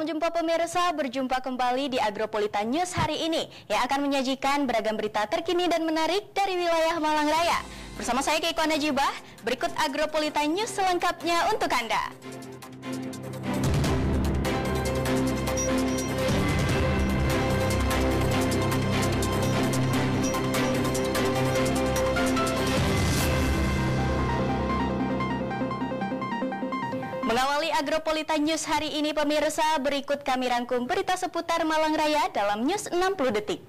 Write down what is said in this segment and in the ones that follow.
Salam jumpa pemirsa, berjumpa kembali di Agropolitan News hari ini yang akan menyajikan beragam berita terkini dan menarik dari wilayah Malang Raya. Bersama saya Keiko Najibah, berikut Agropolitan News selengkapnya untuk Anda. Mengawali Agropolitan News hari ini pemirsa, berikut kami rangkum berita seputar Malang Raya dalam News 60 Detik.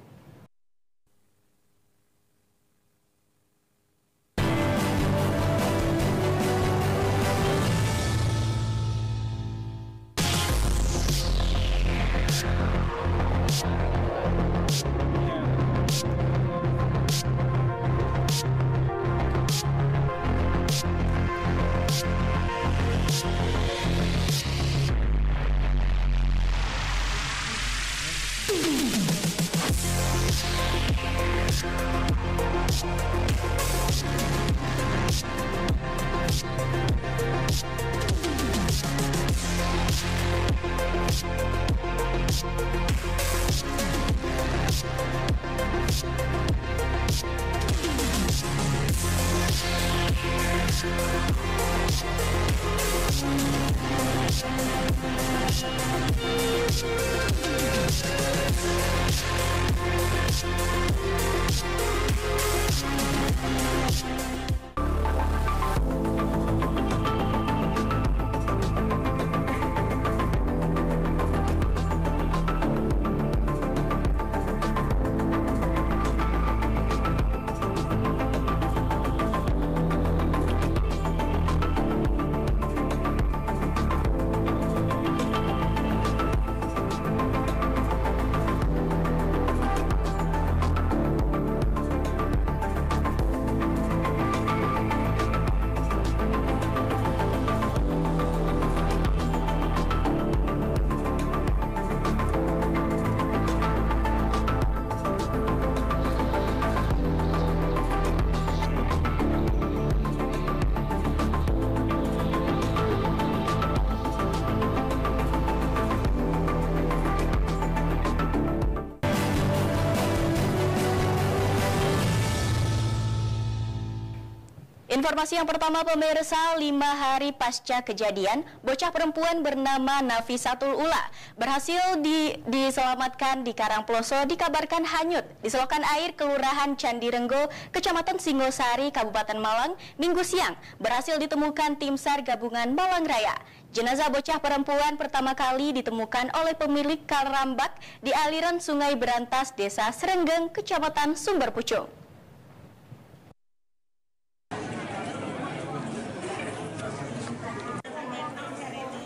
Informasi yang pertama pemirsa, 5 hari pasca kejadian, bocah perempuan bernama Nafisatul Ula berhasil diselamatkan di Karangploso dikabarkan hanyut di selokan air Kelurahan Candirenggo, Kecamatan Singosari, Kabupaten Malang, Minggu siang berhasil ditemukan tim SAR Gabungan Malang Raya. Jenazah bocah perempuan pertama kali ditemukan oleh pemilik Karambak di aliran Sungai Berantas, Desa Serenggeng, Kecamatan Sumber Pucung.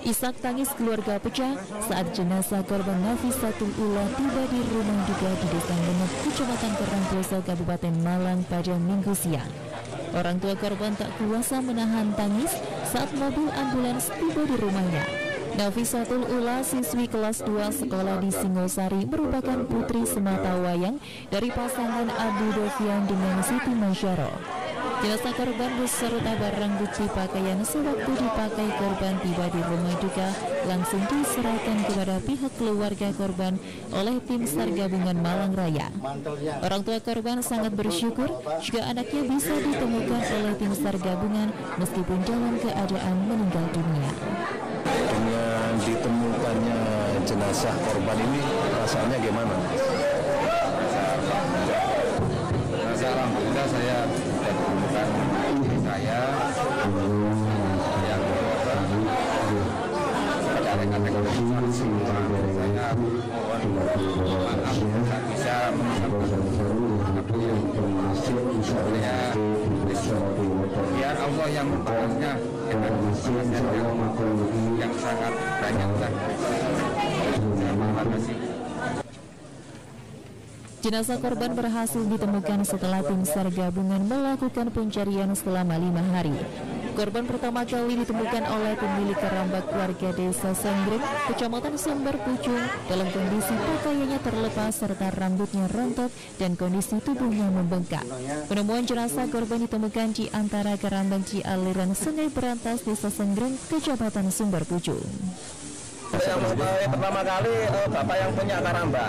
Isak tangis keluarga pecah saat jenazah korban Nafisatul Ula tiba di rumah duka di Desa Lenep, Kecamatan Karangploso, Kabupaten Malang pada Minggu siang. Orang tua korban tak kuasa menahan tangis saat mobil ambulans tiba di rumahnya. Nafisatul Ula, siswi kelas 2 sekolah di Singosari, merupakan putri sematawayang dari pasangan Abu Dovian dengan Siti Masyaro. Jenazah korban beserta barang bukti pakaian sewaktu dipakai korban tiba di rumah duka langsung diserahkan kepada pihak keluarga korban oleh tim SAR Gabungan Malang Raya. Orang tua korban sangat bersyukur jika anaknya bisa ditemukan oleh tim SAR Gabungan meskipun dalam keadaan meninggal dunia. Dengan ditemukannya jenazah korban ini rasanya gimana? Alhamdulillah saya sudah menemukan istri saya yang korban pada rekan-rekan saya mohon maaf tak bisa menemukan biar Allah yang membalasnya dengan yang sangat banyak. Terima kasih. Jenazah korban berhasil ditemukan setelah tim SAR Gabungan melakukan pencarian selama 5 hari. Korban pertama kali ditemukan oleh pemilik Karambak warga Desa Senggreng, Kecamatan Sumber Pucung, dalam kondisi pakaiannya terlepas serta rambutnya rontok dan kondisi tubuhnya membengkak. Penemuan jenazah korban ditemukan di antara kerambang di aliran Sungai Berantas Desa Senggreng, Kecamatan Sumber Pucung. Yang pertama kali Bapak yang punya Karamba,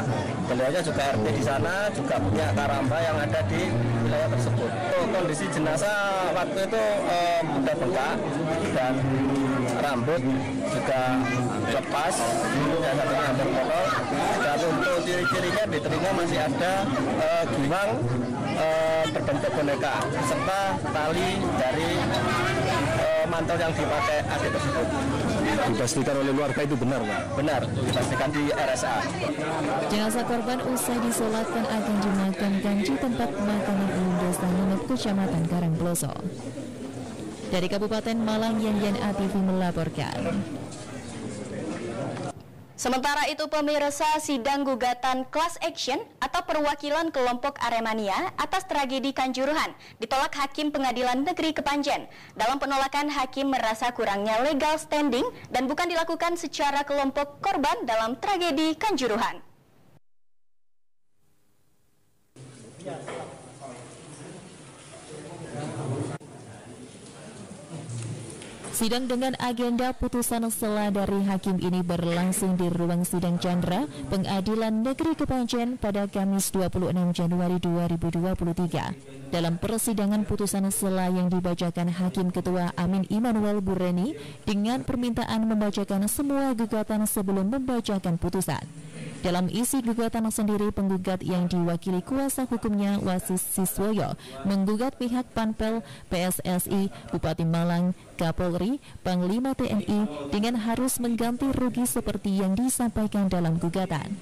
beliaunya juga RT di sana, juga punya Karamba yang ada di wilayah tersebut. Kondisi jenazah waktu itu udah bengkak dan rambut juga lepas, jasadnya hampir kotor. Dan untuk ciri-cirinya di telinga masih ada giwang berbentuk boneka serta tali dari mantel yang dipakai adik tersebut. Dipastikan oleh keluarga itu benar, Pak? Benar, dipastikan di RSA. Jenazah korban usai disolatkan akan dimakamkan di tempat pemakaman umum Desa Nunuk, Kecamatan Karangploso. Dari Kabupaten Malang, Yanyan ATV melaporkan. Sementara itu pemirsa, sidang gugatan class action atau perwakilan kelompok Aremania atas tragedi Kanjuruhan ditolak Hakim Pengadilan Negeri Kepanjen. Dalam penolakan, Hakim merasa kurangnya legal standing dan bukan dilakukan secara kelompok korban dalam tragedi Kanjuruhan. Sidang dengan agenda putusan sela dari hakim ini berlangsung di ruang sidang Chandra, Pengadilan Negeri Kepanjen pada Kamis 26 Januari 2023. Dalam persidangan putusan sela yang dibacakan Hakim Ketua Amin Immanuel Bureni dengan permintaan membacakan semua gugatan sebelum membacakan putusan. Dalam isi gugatan sendiri, penggugat yang diwakili kuasa hukumnya Wasis Siswoyo menggugat pihak Panpel, PSSI, Bupati Malang, Kapolri, Panglima TNI dengan harus mengganti rugi seperti yang disampaikan dalam gugatan.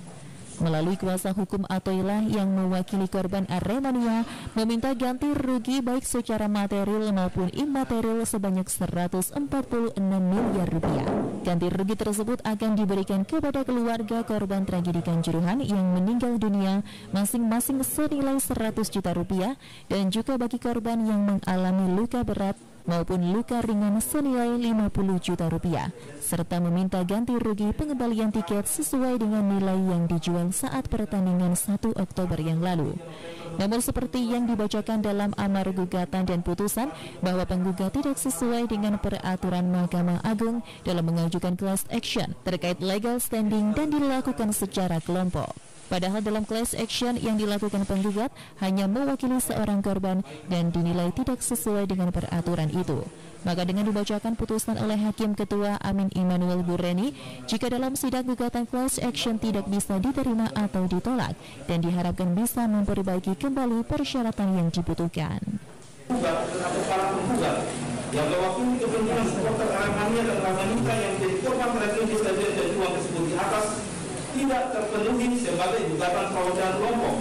Melalui kuasa hukum Atoilah yang mewakili korban Aremania meminta ganti rugi baik secara material maupun imaterial sebanyak 146 miliar rupiah. Ganti rugi tersebut akan diberikan kepada keluarga korban tragedi Kanjuruhan yang meninggal dunia masing-masing senilai 100 juta rupiah dan juga bagi korban yang mengalami luka berat maupun luka ringan senilai 50 juta rupiah, serta meminta ganti rugi pengembalian tiket sesuai dengan nilai yang dijual saat pertandingan 1 Oktober yang lalu. Namun seperti yang dibacakan dalam amar gugatan dan putusan bahwa penggugat tidak sesuai dengan peraturan Mahkamah Agung dalam mengajukan class action terkait legal standing dan dilakukan secara kelompok. Padahal dalam class action yang dilakukan penggugat hanya mewakili seorang korban dan dinilai tidak sesuai dengan peraturan itu. Maka dengan dibacakan putusan oleh Hakim Ketua Amin Immanuel Bureni, jika dalam sidang gugatan class action tidak bisa diterima atau ditolak dan diharapkan bisa memperbaiki kembali persyaratan yang dibutuhkan. Atau para penggugat yang mewakili kepentingan supporter Aremania dan Aremania yang menjadi korban tragedi stadion Kanjuruhan tersebut di atas tidak terpenuhi sebagai gugatan perwakilan kelompok,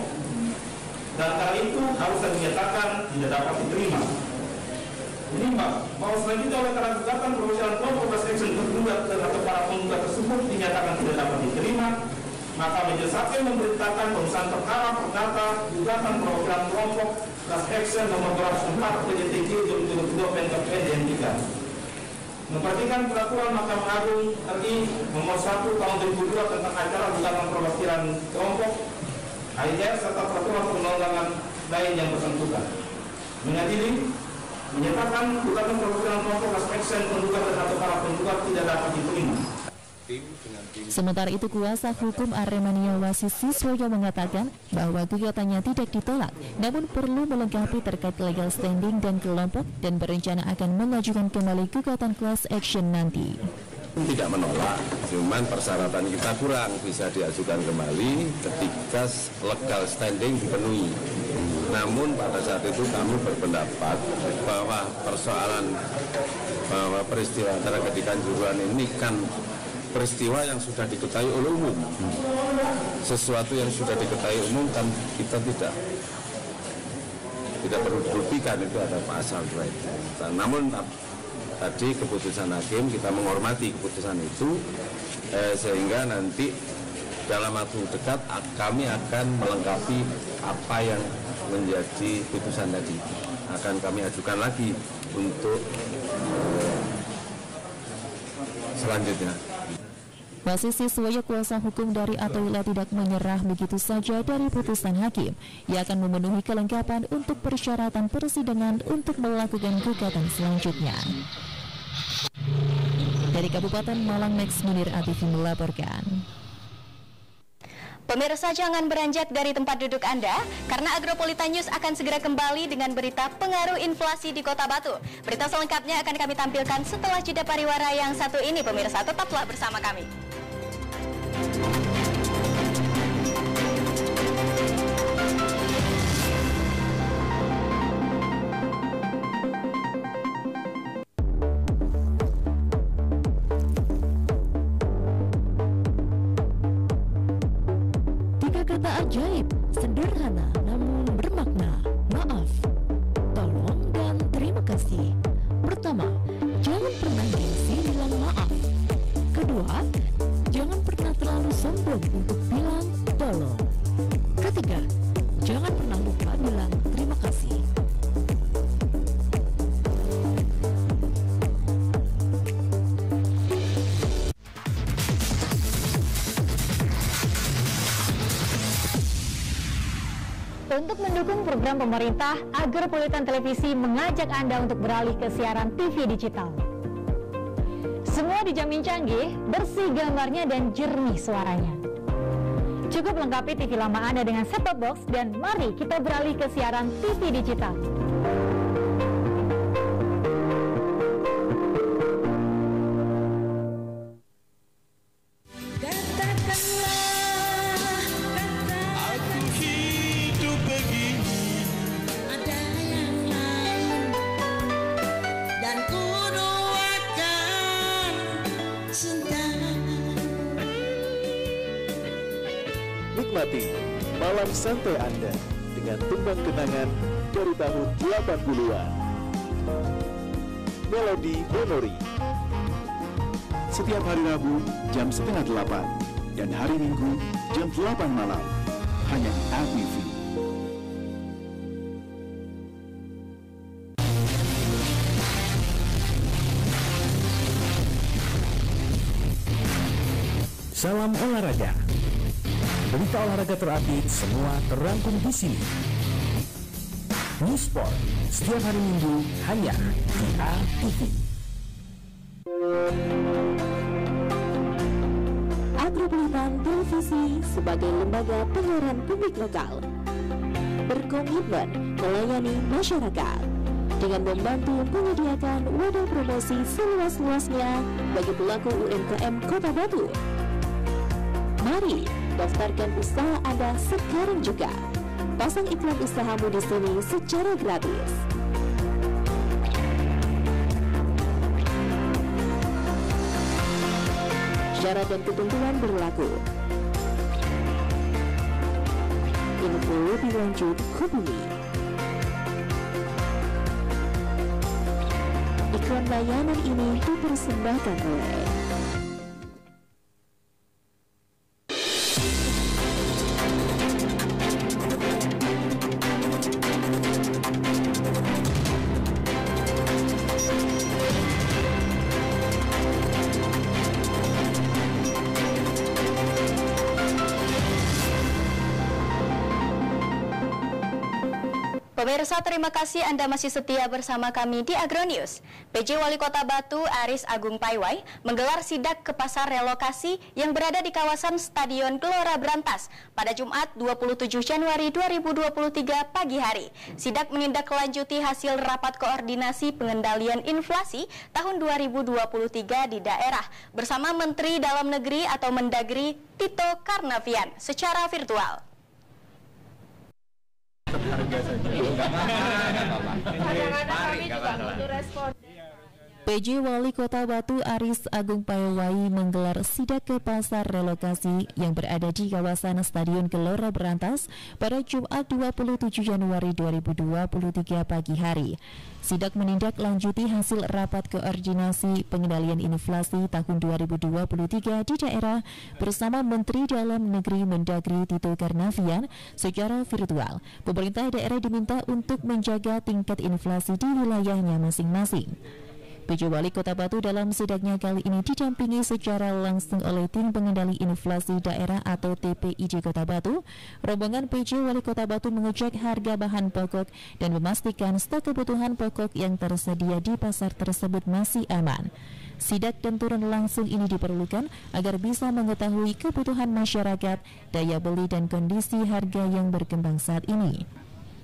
dan karena itu harus dinyatakan tidak dapat diterima. Menimbang bahwa selanjutnya oleh karena gugatan perwakilan kelompok class action tergugat atau para penggugat tersebut dinyatakan tidak dapat diterima, maka majelis hakim memerintahkan pemeriksaan perkara perdata gugatan perwakilan kelompok class action nomor 204 PJTJ 2022 Pengkep dihentikan. Memperhatikan peraturan Mahkamah Agung RI nomor 1 tahun 2002 tentang acara gugatan perwakilan kelompok AIR serta peraturan perundang-undangan lain yang bersangkutan. Mengadili menyatakan gugatan perwakilan kelompok class action penggugat atau para penggugat tidak dapat diterima. Sementara itu kuasa hukum Aremania Wasis Siswoyo mengatakan bahwa gugatannya tidak ditolak, namun perlu melengkapi terkait legal standing dan kelompok dan berencana akan mengajukan kembali gugatan class action nanti. Tidak menolak, cuman persyaratan kita kurang, bisa diajukan kembali ketika legal standing dipenuhi. Namun pada saat itu kami berpendapat bahwa persoalan bahwa peristiwa tragedi Kanjuruhan ini kan peristiwa yang sudah diketahui oleh umum. Sesuatu yang sudah diketahui umum kan kita tidak perlu dilebihkan, itu ada pasal right. Namun tadi keputusan hakim kita menghormati keputusan itu sehingga nanti dalam waktu dekat kami akan melengkapi apa yang menjadi putusan tadi. Akan kami ajukan lagi untuk selanjutnya. Wasis Siswoyo kuasa hukum dari Atoilah tidak menyerah begitu saja dari putusan hakim. Ia akan memenuhi kelengkapan untuk persyaratan persidangan untuk melakukan gugatan selanjutnya. Dari Kabupaten Malang, Max Munir ATV melaporkan. Pemirsa, jangan beranjak dari tempat duduk Anda, karena Agropolitan News akan segera kembali dengan berita pengaruh inflasi di Kota Batu. Berita selengkapnya akan kami tampilkan setelah jeda pariwara yang satu ini. Pemirsa, tetaplah bersama kami. Kata ajaib, sederhana namun bermakna. Maaf, tolong, dan terima kasih. Pertama, jangan pernah gengsi bilang maaf. Kedua, jangan pernah terlalu sombong untuk bilang tolong. Ketiga, jangan pernah lupa bilang terima kasih. Untuk mendukung program pemerintah, Agropolitan Televisi mengajak Anda untuk beralih ke siaran TV digital. Semua dijamin canggih, bersih gambarnya, dan jernih suaranya. Cukup lengkapi TV lama Anda dengan set-top box, dan mari kita beralih ke siaran TV digital. Nikmati malam santai Anda dengan tumbang kenangan dari tahun 80-an. Melodi Honori. Setiap hari Rabu jam 7:30 dan hari Minggu jam 8 malam. Hanya di ATV. Salam olahraga. Berita olahraga terupdate semua terangkum di sini. News Sport setiap hari Minggu hanya di ATV. Agropolitan Televisi sebagai lembaga penyiaran publik lokal berkomitmen melayani masyarakat dengan membantu menyediakan wadah promosi seluas-luasnya bagi pelaku UMKM Kota Batu. Mari daftarkan usaha Anda sekarang juga. Pasang iklan usahamu di sini secara gratis. Syarat dan ketentuan berlaku. Info lebih lanjut hubungi. Iklan layanan ini dipersembahkan oleh Pemirsa, terima kasih Anda masih setia bersama kami di Agronews. PJ Wali Kota Batu Aris Agung Paiwai menggelar sidak ke pasar relokasi yang berada di kawasan Stadion Gelora Brantas pada Jumat 27 Januari 2023 pagi hari. Sidak menindaklanjuti hasil rapat koordinasi pengendalian inflasi tahun 2023 di daerah bersama Menteri Dalam Negeri atau Mendagri Tito Karnavian secara virtual. PJ Wali Kota Batu Aris Agung Paiwai menggelar sidak ke pasar relokasi yang berada di kawasan Stadion Gelora Brantas pada Jumat 27 Januari 2023 pagi hari. Sidak menindaklanjuti hasil rapat koordinasi pengendalian inflasi tahun 2023 di daerah bersama Menteri Dalam Negeri Mendagri Tito Karnavian secara virtual. Pemerintah daerah diminta untuk menjaga tingkat inflasi di wilayahnya masing-masing. PJ Wali Kota Batu dalam sidaknya kali ini didampingi secara langsung oleh Tim Pengendali Inflasi Daerah atau TPID Kota Batu. Rombongan PJ Wali Kota Batu mengecek harga bahan pokok dan memastikan stok kebutuhan pokok yang tersedia di pasar tersebut masih aman. Sidak dan turun langsung ini diperlukan agar bisa mengetahui kebutuhan masyarakat, daya beli dan kondisi harga yang berkembang saat ini.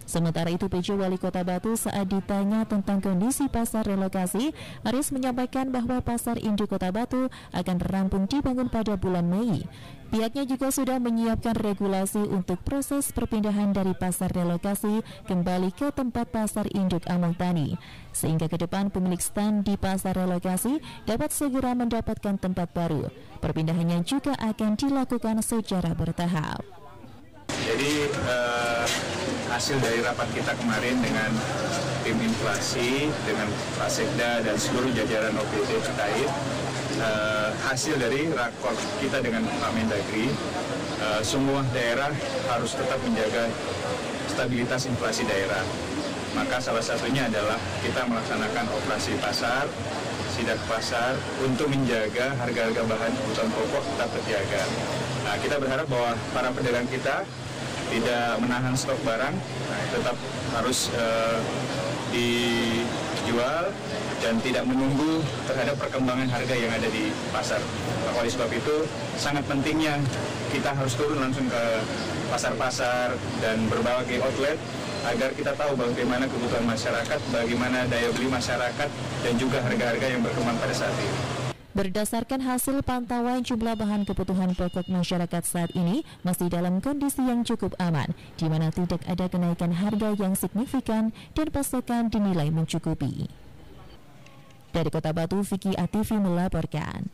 Sementara itu, PJ Wali Kota Batu saat ditanya tentang kondisi pasar relokasi, Aris menyampaikan bahwa pasar induk Kota Batu akan rampung dibangun pada bulan Mei. Pihaknya juga sudah menyiapkan regulasi untuk proses perpindahan dari pasar relokasi kembali ke tempat pasar induk Among Tani, sehingga ke depan pemilik stand di pasar relokasi dapat segera mendapatkan tempat baru. Perpindahannya juga akan dilakukan secara bertahap. Jadi hasil dari rapat kita kemarin dengan tim inflasi, dengan Pak Sekda dan seluruh jajaran OPD terkait, hasil dari rakor kita dengan Pak Mendagri, semua daerah harus tetap menjaga stabilitas inflasi daerah. Maka salah satunya adalah kita melaksanakan operasi pasar, sidak pasar untuk menjaga harga-harga bahan kebutuhan pokok tetap terjaga. Nah, kita berharap bahwa para pedagang kita tidak menahan stok barang, tetap harus dijual dan tidak menunggu terhadap perkembangan harga yang ada di pasar. Oleh sebab itu, sangat pentingnya kita harus turun langsung ke pasar-pasar dan berbagai outlet agar kita tahu bagaimana kebutuhan masyarakat, bagaimana daya beli masyarakat, dan juga harga-harga yang berkembang pada saat ini. Berdasarkan hasil pantauan jumlah bahan kebutuhan pokok masyarakat saat ini masih dalam kondisi yang cukup aman, di mana tidak ada kenaikan harga yang signifikan dan pasokan dinilai mencukupi. Dari Kota Batu, Vicky ATV melaporkan.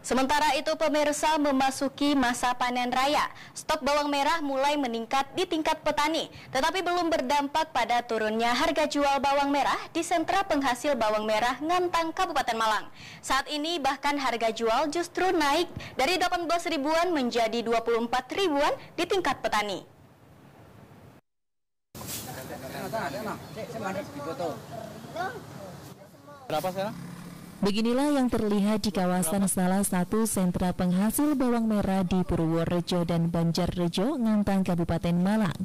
Sementara itu, pemirsa, memasuki masa panen raya, stok bawang merah mulai meningkat di tingkat petani, tetapi belum berdampak pada turunnya harga jual bawang merah di sentra penghasil bawang merah Ngantang, Kabupaten Malang. Saat ini bahkan harga jual justru naik dari 18 ribuan menjadi 24 ribuan di tingkat petani. Berapa sekarang? Beginilah yang terlihat di kawasan salah satu sentra penghasil bawang merah di Purworejo dan Banjarrejo, Ngantang, Kabupaten Malang.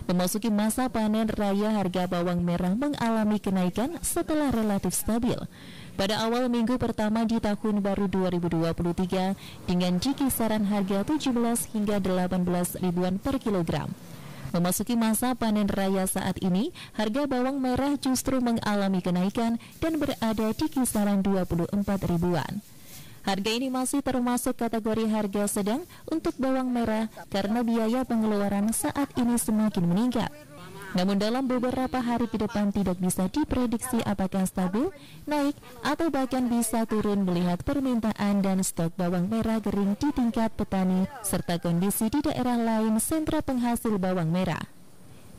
Memasuki masa panen raya, harga bawang merah mengalami kenaikan setelah relatif stabil pada awal minggu pertama di tahun baru 2023 dengan di kisaran harga 17 hingga 18 ribuan per kilogram. Memasuki masa panen raya saat ini, harga bawang merah justru mengalami kenaikan dan berada di kisaran 24 ribuan. Harga ini masih termasuk kategori harga sedang untuk bawang merah karena biaya pengeluaran saat ini semakin meningkat. Namun dalam beberapa hari ke depan tidak bisa diprediksi apakah stabil, naik, atau bahkan bisa turun melihat permintaan dan stok bawang merah kering di tingkat petani serta kondisi di daerah lain sentra penghasil bawang merah.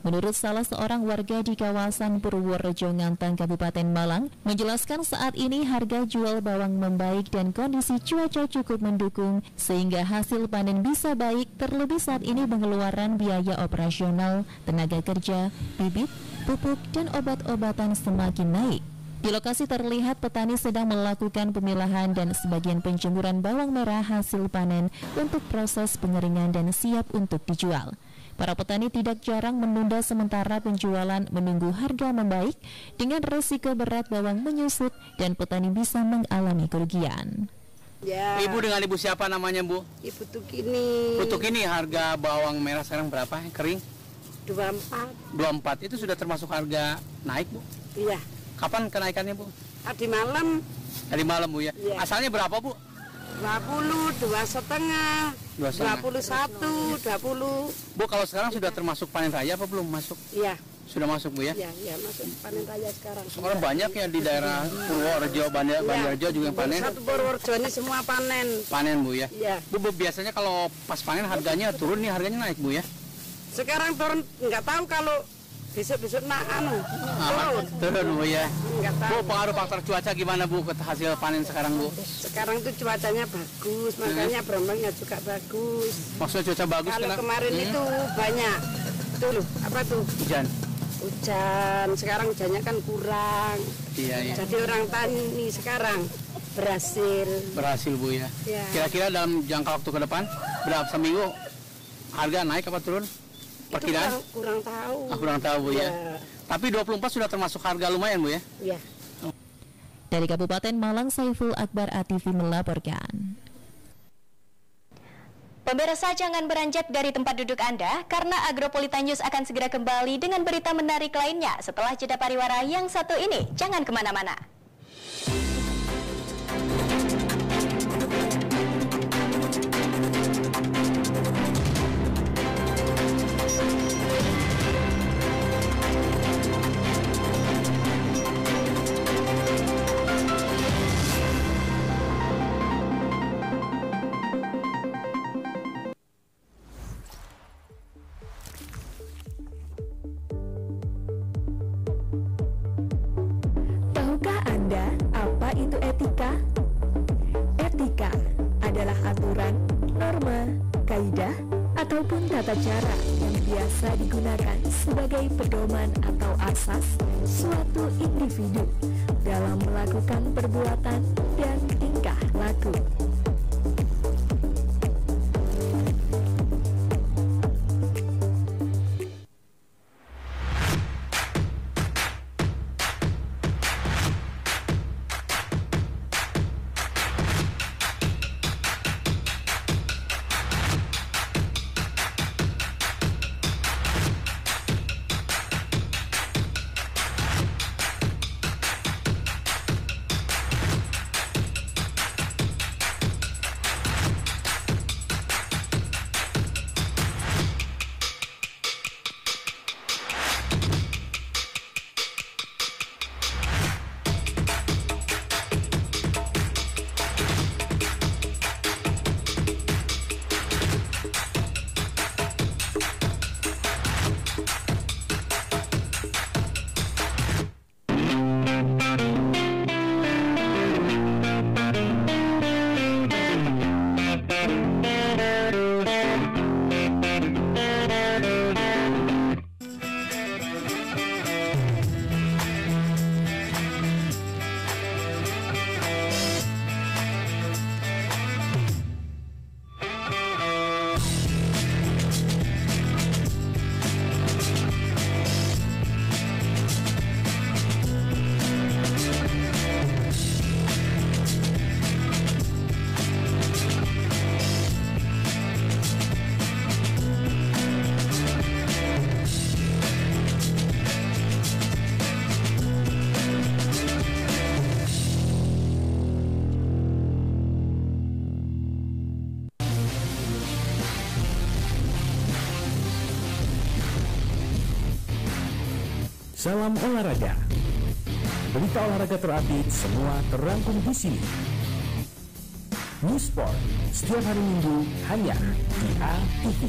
Menurut salah seorang warga di kawasan Purworejo, Ngantang, Kabupaten Malang, menjelaskan saat ini harga jual bawang membaik dan kondisi cuaca cukup mendukung sehingga hasil panen bisa baik, terlebih saat ini pengeluaran biaya operasional, tenaga kerja, bibit, pupuk, dan obat-obatan semakin naik. Di lokasi terlihat petani sedang melakukan pemilahan dan sebagian penjemuran bawang merah hasil panen untuk proses pengeringan dan siap untuk dijual. Para petani tidak jarang menunda sementara penjualan menunggu harga membaik dengan resiko berat bawang menyusut dan petani bisa mengalami kerugian. Ya. Ibu dengan ibu siapa namanya, Bu? Ibu Tukini. Bu Tukini, harga bawang merah sekarang berapa? Kering? 24. 24. Itu sudah termasuk harga naik, Bu? Iya. Kapan kenaikannya, Bu? Tadi malam. Tadi malam, Bu, ya? Iya. Asalnya berapa, Bu? 20, 2,5, 21, 20. Bu, kalau sekarang sudah termasuk panen raya apa belum masuk? Iya. Sudah masuk, Bu, ya? Iya, masuk panen raya sekarang. Sekarang banyak ya di daerah Purworejo, Banjarrejo juga yang panen. Satu Purworejo ini semua panen. Panen, Bu, ya? Iya. Bu, biasanya kalau pas panen harganya turun nih, harganya naik, Bu, ya? Sekarang turun, nggak tahu kalau besok-besok turun, Bu, ya? Nggak tahu. Bu, pengaruh faktor cuaca gimana, Bu, ke hasil panen sekarang, Bu? Sekarang tuh cuacanya bagus, makanya berembangnya juga bagus. Maksudnya cuaca bagus? Kalau kemarin itu banyak, tuh apa tuh? Hujan, sekarang hujannya kan kurang. Iya. Jadi orang tani sekarang berhasil, Bu, ya? Ya. Kira-kira dalam jangka waktu ke depan berapa seminggu harga naik apa turun? Perkiraan? Kurang tahu. Kurang tahu, Bu, ya. Tapi 24 sudah termasuk harga lumayan, Bu, ya? Iya. Dari Kabupaten Malang, Saiful Akbar ATV melaporkan. Pemirsa, jangan beranjak dari tempat duduk Anda karena Agropolita News akan segera kembali dengan berita menarik lainnya setelah jeda pariwara yang satu ini. Jangan kemana-mana. Etika adalah aturan, norma, kaidah, ataupun tata cara yang biasa digunakan sebagai pedoman atau asas suatu individu dalam melakukan perbuatan dan tingkah laku. Salam olahraga. Berita olahraga terupdate semua terangkum di sini. News Sport setiap hari Minggu hanya di ATV.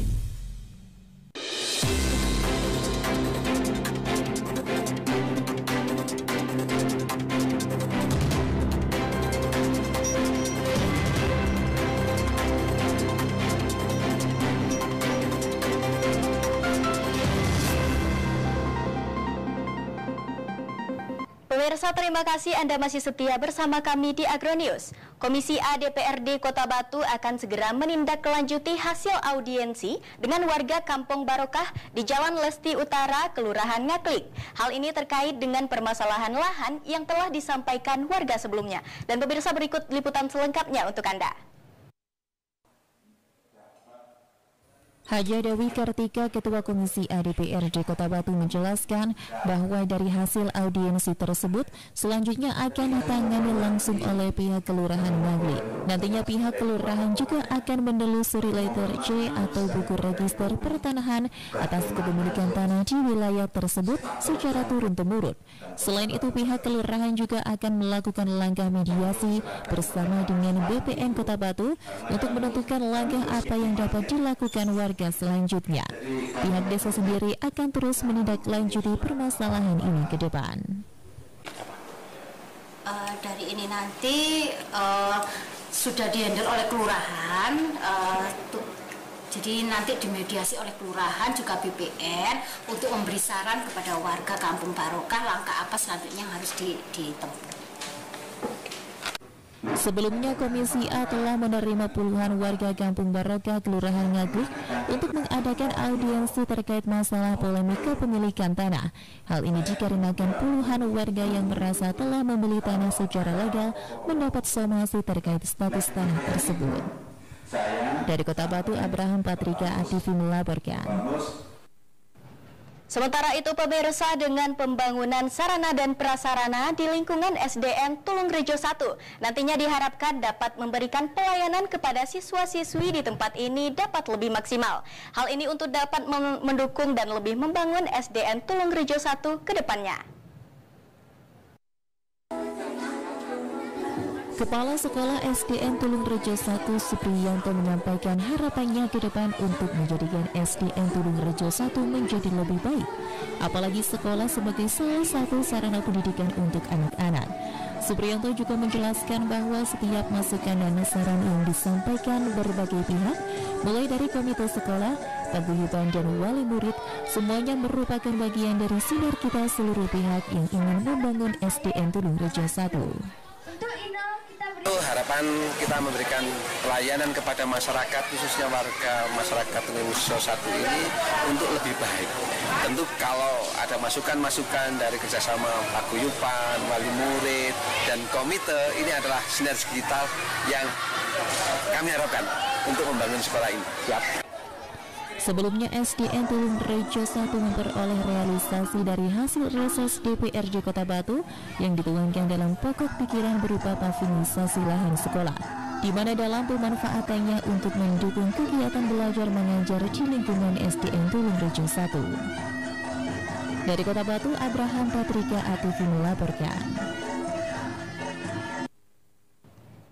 Pemirsa, terima kasih Anda masih setia bersama kami di Agronews. Komisi A DPRD Kota Batu akan segera menindaklanjuti hasil audiensi dengan warga Kampung Barokah di Jalan Lesti Utara, Kelurahan Ngaklik. Hal ini terkait dengan permasalahan lahan yang telah disampaikan warga sebelumnya. Dan pemirsa, berikut liputan selengkapnya untuk Anda. Haja Dewi Kartika, Ketua Komisi A DPRD Kota Batu menjelaskan bahwa dari hasil audiensi tersebut selanjutnya akan ditangani langsung oleh pihak Kelurahan Ngaklik. Nantinya pihak Kelurahan juga akan menelusuri letter C atau buku register pertanahan atas kepemilikan tanah di wilayah tersebut secara turun-temurun. Selain itu, pihak Kelurahan juga akan melakukan langkah mediasi bersama dengan BPN Kota Batu untuk menentukan langkah apa yang dapat dilakukan warga selanjutnya. Pihak desa sendiri akan terus menindaklanjuti permasalahan ini ke depan. Dari ini nanti sudah dihandle oleh kelurahan, jadi nanti dimediasi oleh kelurahan juga BPN untuk memberi saran kepada warga Kampung Barokah langkah apa selanjutnya yang harus ditempuh. Sebelumnya, Komisi A telah menerima puluhan warga Kampung Barokah, Kelurahan Ngaglik untuk mengadakan audiensi terkait masalah polemik kepemilikan tanah. Hal ini dikarenakan puluhan warga yang merasa telah membeli tanah secara legal mendapat somasi terkait status tanah tersebut. Dari Kota Batu, Abraham Patrika, ATV melaporkan. Sementara itu, pemirsa, dengan pembangunan sarana dan prasarana di lingkungan SDN Tulungrejo 1 nantinya diharapkan dapat memberikan pelayanan kepada siswa-siswi di tempat ini dapat lebih maksimal. Hal ini untuk dapat mendukung dan lebih membangun SDN Tulungrejo 1 ke depannya. Kepala Sekolah SDN Tulungrejo 1 Supriyanto menyampaikan harapannya ke depan untuk menjadikan SDN Tulungrejo 1 menjadi lebih baik, apalagi sekolah sebagai salah satu sarana pendidikan untuk anak-anak. Supriyanto juga menjelaskan bahwa setiap masukan dan saran yang disampaikan berbagai pihak, mulai dari komite sekolah, paguyuban dan wali murid, semuanya merupakan bagian dari sinergitas seluruh pihak yang ingin membangun SDN Tulungrejo 1. Harapan kita memberikan pelayanan kepada masyarakat, khususnya warga masyarakat Tulungrejo 1 ini untuk lebih baik. Tentu kalau ada masukan-masukan dari kerjasama paguyuban, wali murid, dan komite, ini adalah sinergitas yang kami harapkan untuk membangun sekolah ini. Sebelumnya, SDN Tulungrejo 1 memperoleh realisasi dari hasil reses DPRD Kota Batu yang dituangkan dalam pokok pikiran berupa pavinisasi lahan sekolah, di mana dalam pemanfaatannya untuk mendukung kegiatan belajar mengajar di lingkungan SDN Tulungrejo 1. Dari Kota Batu, Abraham Patrika, ATV melaporkan.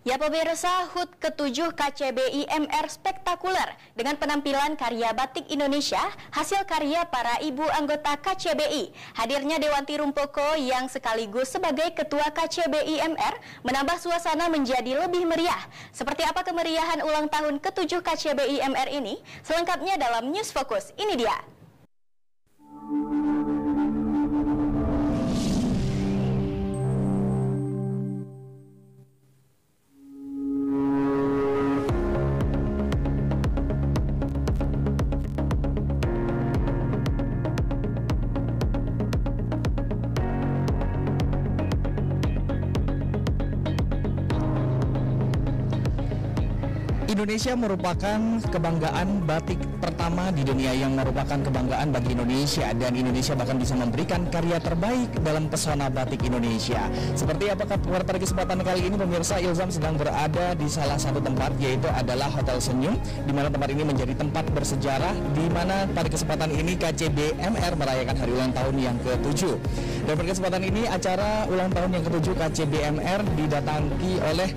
Ya pemirsa, HUT ke-7 KCBI MR spektakuler dengan penampilan karya batik Indonesia hasil karya para ibu anggota KCBI. Hadirnya Dewanti Rumpoko yang sekaligus sebagai Ketua KCBI MR menambah suasana menjadi lebih meriah. Seperti apa kemeriahan ulang tahun ke-7 KCBI MR ini? Selengkapnya dalam News Focus. Ini dia. Indonesia merupakan kebanggaan batik pertama di dunia yang merupakan kebanggaan bagi Indonesia, dan Indonesia bahkan bisa memberikan karya terbaik dalam pesona batik Indonesia. Seperti apakah pada kesempatan kali ini pemirsa, Ilzam sedang berada di salah satu tempat, yaitu adalah Hotel Senyum, di mana tempat ini menjadi tempat bersejarah, di mana pada kesempatan ini KCBI MR merayakan hari ulang tahun yang ke-7. Dan pada kesempatan ini acara ulang tahun yang ke-7 KCBI MR didatangi oleh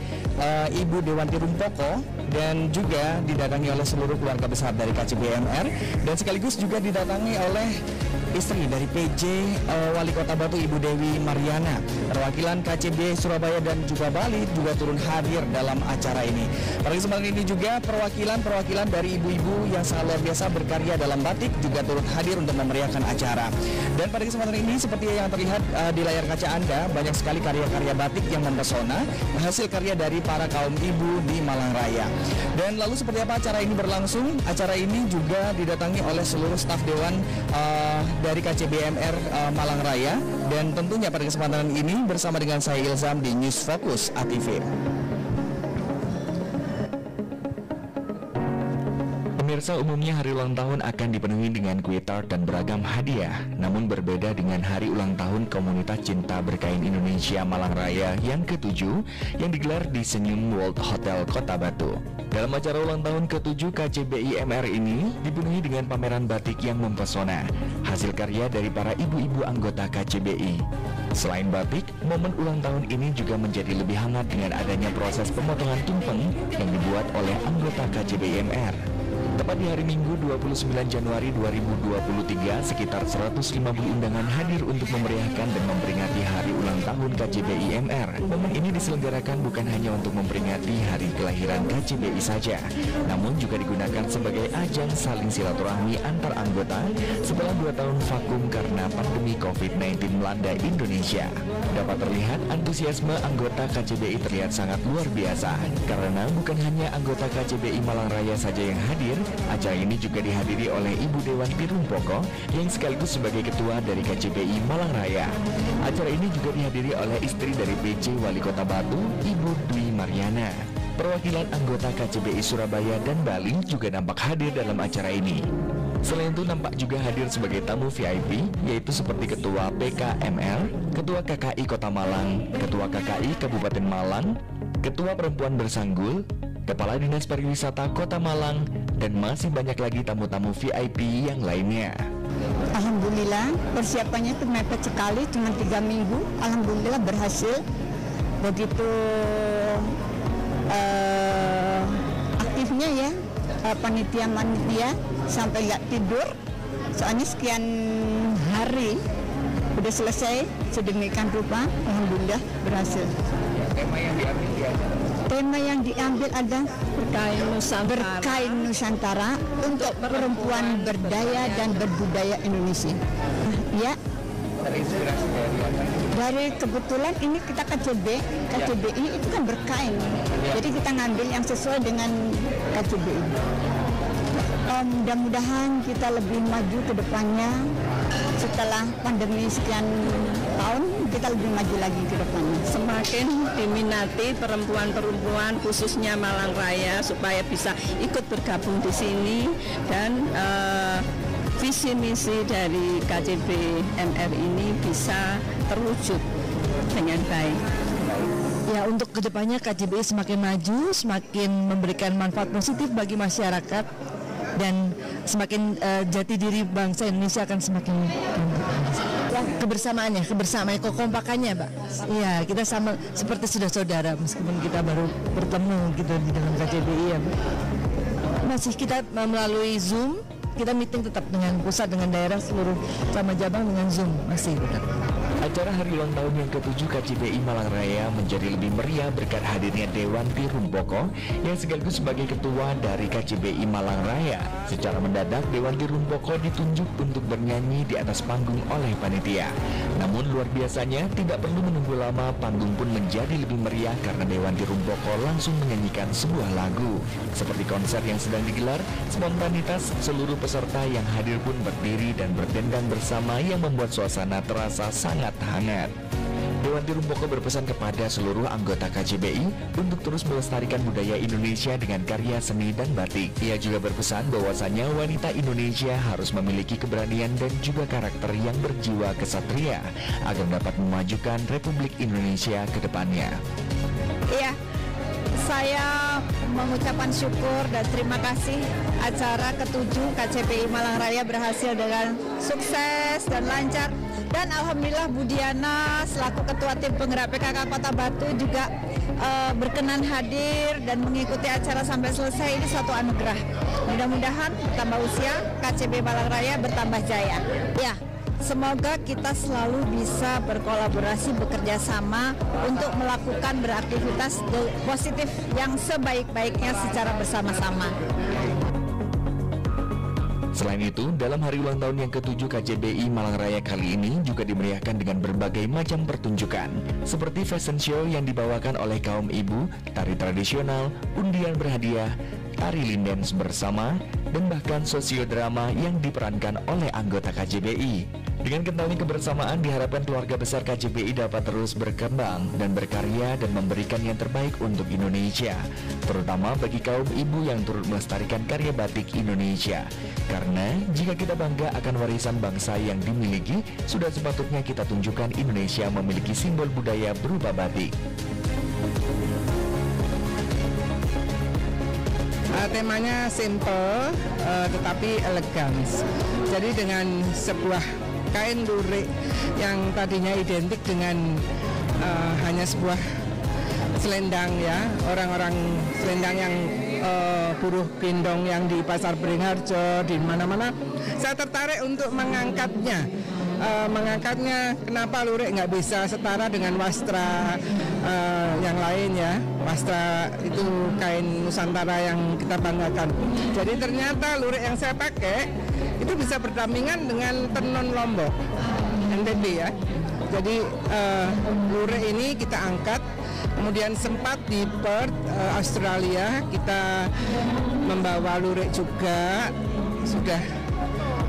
Ibu Dewanti Rumpoko dan juga didatangi oleh seluruh keluarga besar dari KCBI MR, dan sekaligus juga didatangi oleh istri dari PJ Wali Kota Batu, Ibu Dewi Mariana. Perwakilan KCBI Surabaya dan juga Bali juga turun hadir dalam acara ini. Pada kesempatan ini juga perwakilan dari ibu-ibu yang sangat luar biasa berkarya dalam batik juga turun hadir untuk memeriahkan acara. Dan pada kesempatan ini seperti yang terlihat di layar kaca Anda, banyak sekali karya-karya batik yang mempesona, hasil karya dari para kaum ibu di Malang Raya. Dan lalu seperti apa acara ini berlangsung? Acara ini juga didatangi oleh seluruh staf dewan dari KCBI MR Malang Raya, dan tentunya pada kesempatan ini bersama dengan saya Ilzam di News Focus ATV. Pemirsa, umumnya hari ulang tahun akan dipenuhi dengan kue tart dan beragam hadiah. Namun berbeda dengan hari ulang tahun komunitas cinta berkain Indonesia Malang Raya yang ke-7 yang digelar di Senyum World Hotel Kota Batu. Dalam acara ulang tahun ke-7 KCBI MR ini dipenuhi dengan pameran batik yang mempesona, hasil karya dari para ibu-ibu anggota KCBI. Selain batik, momen ulang tahun ini juga menjadi lebih hangat dengan adanya proses pemotongan tumpeng yang dibuat oleh anggota KCBI MR. Tepat di hari Minggu 29 Januari 2023, sekitar 150 undangan hadir untuk memeriahkan dan memperingati hari ulang tahun KJBI MR. Momen ini diselenggarakan bukan hanya untuk memperingati hari kelahiran KJBI saja, namun juga digunakan sebagai ajang saling silaturahmi antar anggota setelah 2 tahun vakum karena pandemi COVID-19 melanda Indonesia. Dapat terlihat antusiasme anggota KJBI terlihat sangat luar biasa, karena bukan hanya anggota KJBI Malang Raya saja yang hadir. Acara ini juga dihadiri oleh Ibu Dewan Tirumpoko yang sekaligus sebagai ketua dari KJBI Malang Raya. Acara ini juga dihadiri oleh istri dari PJ Wali Kota Batu, Ibu Dwi Mariana. Perwakilan anggota KJBI Surabaya dan Bali juga nampak hadir dalam acara ini. Selain itu nampak juga hadir sebagai tamu VIP, yaitu seperti Ketua PKMR, Ketua KKI Kota Malang, Ketua KKI Kabupaten Malang, Ketua Perempuan Bersanggul, Kepala Dinas Pariwisata Kota Malang, dan masih banyak lagi tamu-tamu VIP yang lainnya. Alhamdulillah persiapannya itu mepet sekali, cuma 3 minggu. Alhamdulillah berhasil. Begitu aktifnya ya panitia sampai nggak tidur. Soalnya sekian hari udah selesai sedemikian rupa. Alhamdulillah berhasil. Tema yang diambil ada berkain Nusantara untuk perempuan berdaya dan berbudaya Indonesia. Ya. Dari kebetulan ini kita KJBI itu kan berkain. Jadi kita ngambil yang sesuai dengan KJBI. Mudah-mudahan kita lebih maju ke depannya. Setelah pandemi sekian tahun, kita lebih maju lagi ke depannya. Semakin diminati perempuan-perempuan khususnya Malang Raya supaya bisa ikut bergabung di sini dan visi misi dari KJB MR ini bisa terwujud dengan baik. Ya, untuk kedepannya KJBI semakin maju, semakin memberikan manfaat positif bagi masyarakat, dan semakin jati diri bangsa Indonesia akan semakin kebersamaan, kekompakannya, Pak. Iya, kita sama seperti saudara meskipun kita baru bertemu gitu di dalam KJBI ya, Pak. Masih kita melalui Zoom, kita meeting tetap dengan pusat, dengan daerah, seluruh sama cabang dengan Zoom masih tetap. Acara hari ulang tahun yang ke-7 KJBI Malang Raya menjadi lebih meriah berkat hadirnya Dewan Tirumpoko yang sekaligus sebagai ketua dari KJBI Malang Raya. Secara mendadak Dewan Tirumpoko ditunjuk untuk bernyanyi di atas panggung oleh panitia. Namun luar biasanya tidak perlu menunggu lama, panggung pun menjadi lebih meriah karena Dewan Tirumpoko langsung menyanyikan sebuah lagu. Seperti konser yang sedang digelar, spontanitas seluruh peserta yang hadir pun berdiri dan berdendang bersama yang membuat suasana terasa sangat hangat. Dewan Tirumpoko berpesan kepada seluruh anggota KJBI untuk terus melestarikan budaya Indonesia dengan karya seni dan batik. Ia juga berpesan bahwasanya wanita Indonesia harus memiliki keberanian dan juga karakter yang berjiwa kesatria agar dapat memajukan Republik Indonesia ke depannya. Iya, saya mengucapkan syukur dan terima kasih acara ke-7 KJBI Malang Raya berhasil dengan sukses dan lancar. Dan Alhamdulillah Bu Diana selaku Ketua Tim Penggerak PKK Kota Batu juga berkenan hadir dan mengikuti acara sampai selesai. Ini suatu anugerah. Mudah-mudahan bertambah usia, KJBI Malang Raya bertambah jaya. Ya, semoga kita selalu bisa berkolaborasi, bekerja sama untuk melakukan beraktivitas positif yang sebaik-baiknya secara bersama-sama. Selain itu, dalam hari ulang tahun yang ke-7 KJBI Malang Raya kali ini juga dimeriahkan dengan berbagai macam pertunjukan, seperti fashion show yang dibawakan oleh kaum ibu, tari tradisional, undian berhadiah, tari lindens bersama, dan bahkan sosiodrama yang diperankan oleh anggota KJBI. Dengan kentalnya kebersamaan, diharapkan keluarga besar KJBI dapat terus berkembang dan berkarya dan memberikan yang terbaik untuk Indonesia, terutama bagi kaum ibu yang turut melestarikan karya batik Indonesia. Karena jika kita bangga akan warisan bangsa yang dimiliki, sudah sepatutnya kita tunjukkan Indonesia memiliki simbol budaya berupa batik. Temanya simple tetapi elegan. Jadi dengan sebuah kain lurik yang tadinya identik dengan hanya sebuah selendang ya, orang-orang selendang yang buruh gendong yang di Pasar Beringharjo, di mana-mana. Saya tertarik untuk mengangkatnya. Kenapa lurik nggak bisa setara dengan wastra yang lain ya. Wastra itu kain Nusantara yang kita banggakan. Jadi ternyata lurik yang saya pakai itu bisa berdampingan dengan tenun Lombok, NTB ya. Jadi lurik ini kita angkat. Kemudian sempat di Perth, Australia, kita membawa lurik juga. Sudah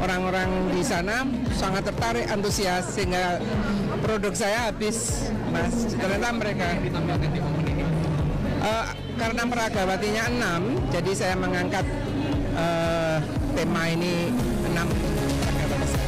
orang-orang di sana sangat tertarik, antusias, sehingga produk saya habis, Mas. Ternyata mereka karena Meragawatinya 6, jadi saya mengangkat tema ini 6 Meragawati saya.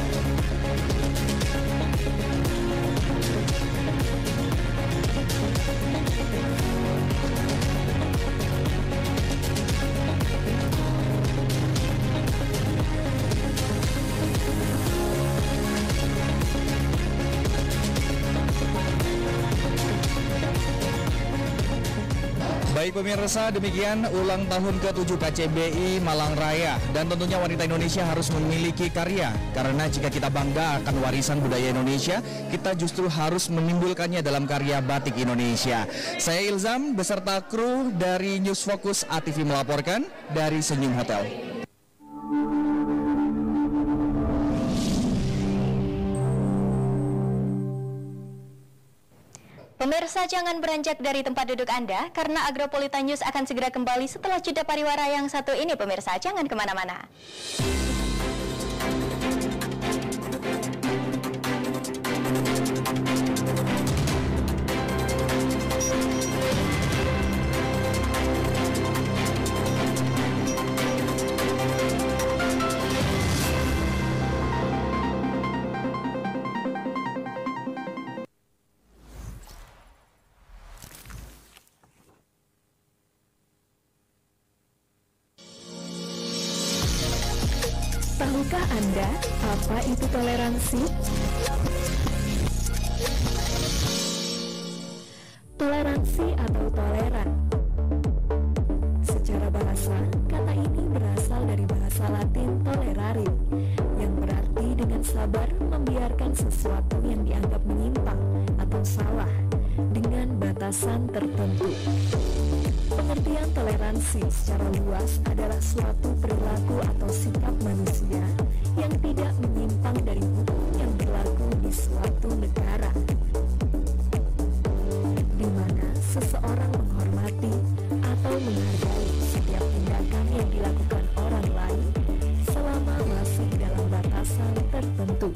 Baik pemirsa, demikian ulang tahun ke-7 KCBI Malang Raya. Dan tentunya wanita Indonesia harus memiliki karya. Karena jika kita bangga akan warisan budaya Indonesia, kita justru harus menimbulkannya dalam karya batik Indonesia. Saya Ilzam beserta kru dari News Focus ATV melaporkan dari Senyum Hotel. Pemirsa, jangan beranjak dari tempat duduk Anda, karena Agropolitan News akan segera kembali setelah jeda pariwara yang satu ini. Pemirsa, jangan kemana-mana. Tahukah Anda apa itu toleransi? Toleransi atau toleran. Secara bahasa, kata ini berasal dari bahasa Latin tolerare, yang berarti dengan sabar membiarkan sesuatu yang dianggap menyimpang atau salah dengan batasan tertentu. Pengertian toleransi secara luas adalah suatu perilaku atau sikap manusia yang tidak menyimpang dari hukum yang berlaku di suatu negara, di mana seseorang menghormati atau menghargai setiap tindakan yang dilakukan orang lain selama masih dalam batasan tertentu.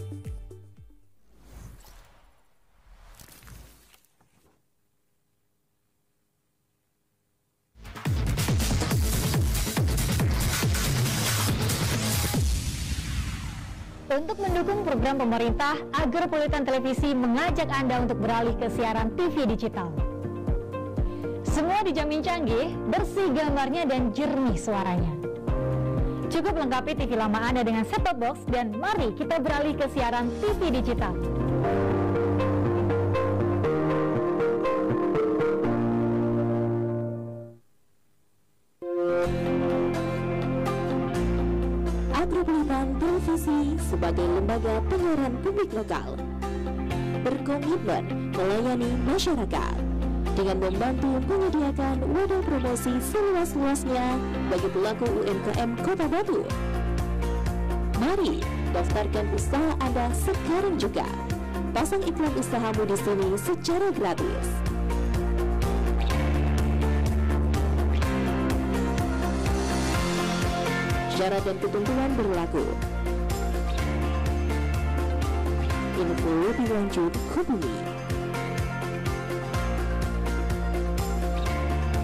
Untuk mendukung program pemerintah, Agropolitan Televisi mengajak Anda untuk beralih ke siaran TV digital. Semua dijamin canggih, bersih gambarnya dan jernih suaranya. Cukup lengkapi TV lama Anda dengan set-top box dan mari kita beralih ke siaran TV digital. Agropolitan Televisi sebagai lembaga penyiaran publik lokal berkomitmen melayani masyarakat dengan membantu menyediakan wadah promosi seluas-luasnya bagi pelaku UMKM Kota Batu. Mari daftarkan usaha Anda sekarang juga. Pasang iklan usahamu di sini secara gratis. Syarat dan ketentuan berlaku. Info lebih lanjut hubungi.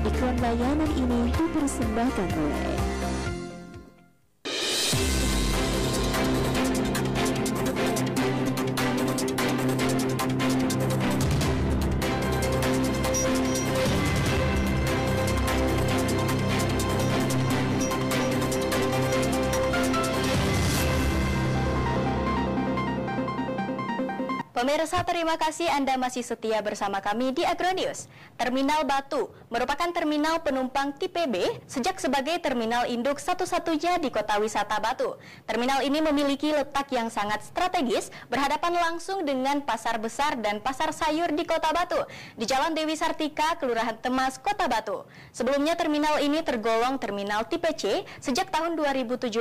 Iklan layanan ini dipersembahkan oleh Pemirsa, terima kasih Anda masih setia bersama kami di Agronews. Terminal Batu merupakan terminal penumpang tipe B sejak sebagai terminal induk satu-satunya di kota wisata Batu. Terminal ini memiliki letak yang sangat strategis, berhadapan langsung dengan pasar besar dan pasar sayur di kota Batu, di Jalan Dewi Sartika, Kelurahan Temas, Kota Batu. Sebelumnya terminal ini tergolong terminal tipe C sejak tahun 2017,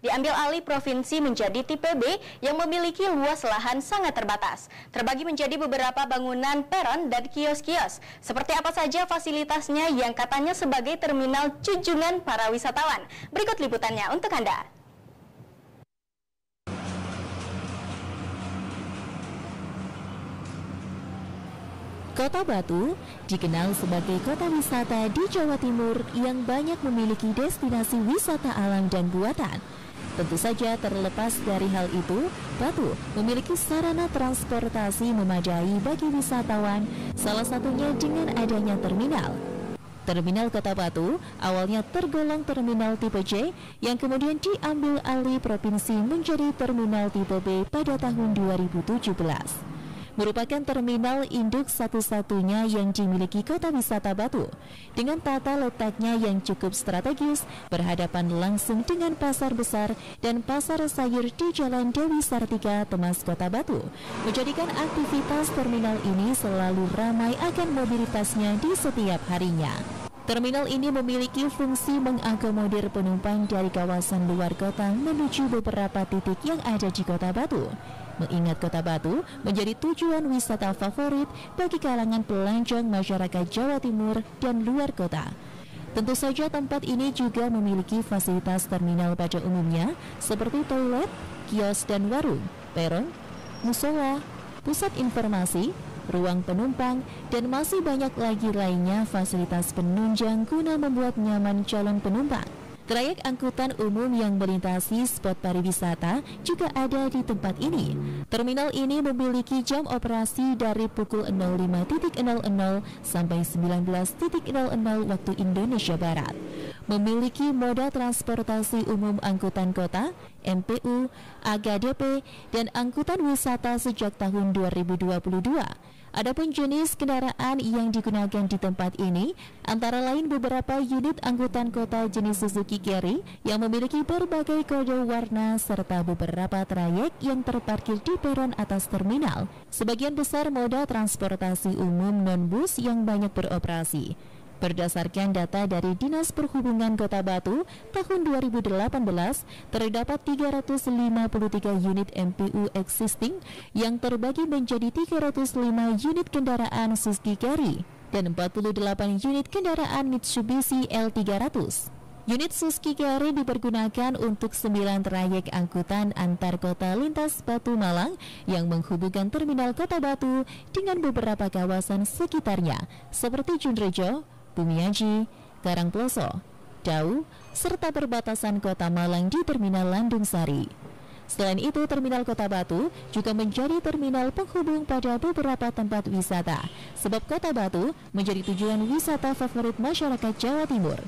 diambil alih provinsi menjadi tipe B yang memiliki luas lahan sangat terbatas. Terbagi menjadi beberapa bangunan peron dan kios-kios. Seperti apa saja fasilitasnya yang katanya sebagai terminal junjungan para wisatawan? Berikut liputannya untuk Anda. Kota Batu dikenal sebagai kota wisata di Jawa Timur yang banyak memiliki destinasi wisata alam dan buatan. Tentu saja terlepas dari hal itu, Batu memiliki sarana transportasi memadai bagi wisatawan, salah satunya dengan adanya terminal. Terminal Kota Batu awalnya tergolong terminal tipe C yang kemudian diambil alih provinsi menjadi terminal tipe B pada tahun 2017. Merupakan terminal induk satu-satunya yang dimiliki kota wisata Batu dengan tata letaknya yang cukup strategis, berhadapan langsung dengan pasar besar dan pasar sayur di Jalan Dewi Sartika, Temas, Kota Batu, menjadikan aktivitas terminal ini selalu ramai akan mobilitasnya di setiap harinya. Terminal ini memiliki fungsi mengakomodir penumpang dari kawasan luar kota menuju beberapa titik yang ada di Kota Batu. Mengingat Kota Batu menjadi tujuan wisata favorit bagi kalangan pelancong masyarakat Jawa Timur dan luar kota. Tentu saja tempat ini juga memiliki fasilitas terminal pada umumnya seperti toilet, kios dan warung, peron, musola, pusat informasi, ruang penumpang, dan masih banyak lagi lainnya fasilitas penunjang guna membuat nyaman calon penumpang. Trayek angkutan umum yang melintasi spot pariwisata juga ada di tempat ini. Terminal ini memiliki jam operasi dari pukul 05.00 sampai 19.00 waktu Indonesia Barat. Memiliki moda transportasi umum angkutan kota, MPU, AGDP, dan angkutan wisata sejak tahun 2022. Adapun jenis kendaraan yang digunakan di tempat ini antara lain beberapa unit angkutan kota jenis Suzuki Carry yang memiliki berbagai kode warna serta beberapa trayek yang terparkir di peron atas terminal. Sebagian besar moda transportasi umum non-bus yang banyak beroperasi. Berdasarkan data dari Dinas Perhubungan Kota Batu, tahun 2018 terdapat 353 unit MPU existing yang terbagi menjadi 305 unit kendaraan Suzuki Carry dan 48 unit kendaraan Mitsubishi L300. Unit Suzuki Carry dipergunakan untuk 9 trayek angkutan antar kota lintas Batu Malang yang menghubungkan terminal Kota Batu dengan beberapa kawasan sekitarnya seperti Junrejo, Bumiaji, Karangploso, Dau, serta perbatasan Kota Malang di Terminal Landung Sari. Selain itu, Terminal Kota Batu juga menjadi terminal penghubung pada beberapa tempat wisata, sebab Kota Batu menjadi tujuan wisata favorit masyarakat Jawa Timur,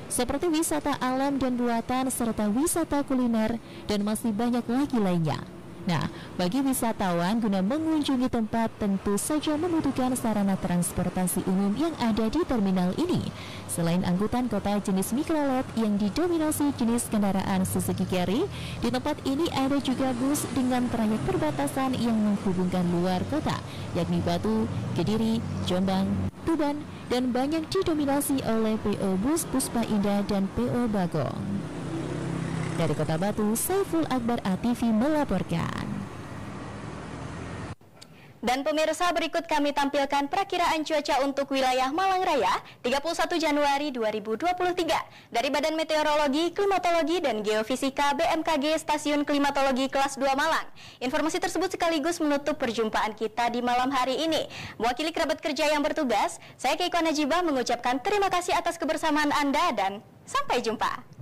seperti wisata alam dan buatan serta wisata kuliner dan masih banyak lagi lainnya. Nah, bagi wisatawan guna mengunjungi tempat tentu saja membutuhkan sarana transportasi umum yang ada di terminal ini. Selain angkutan kota jenis mikrolet yang didominasi jenis kendaraan Suzuki Carry, di tempat ini ada juga bus dengan trayek perbatasan yang menghubungkan luar kota, yakni Batu, Kediri, Jombang, Tuban, dan banyak didominasi oleh PO Bus Puspa Indah dan PO Bagong. Dari Kota Batu, Saiful Akbar ATV melaporkan. Dan pemirsa, berikut kami tampilkan perakiraan cuaca untuk wilayah Malang Raya 31 Januari 2023 dari Badan Meteorologi, Klimatologi, dan Geofisika BMKG Stasiun Klimatologi Kelas 2 Malang. Informasi tersebut sekaligus menutup perjumpaan kita di malam hari ini. Mewakili kerabat kerja yang bertugas, saya Keiko Najibah mengucapkan terima kasih atas kebersamaan Anda dan sampai jumpa.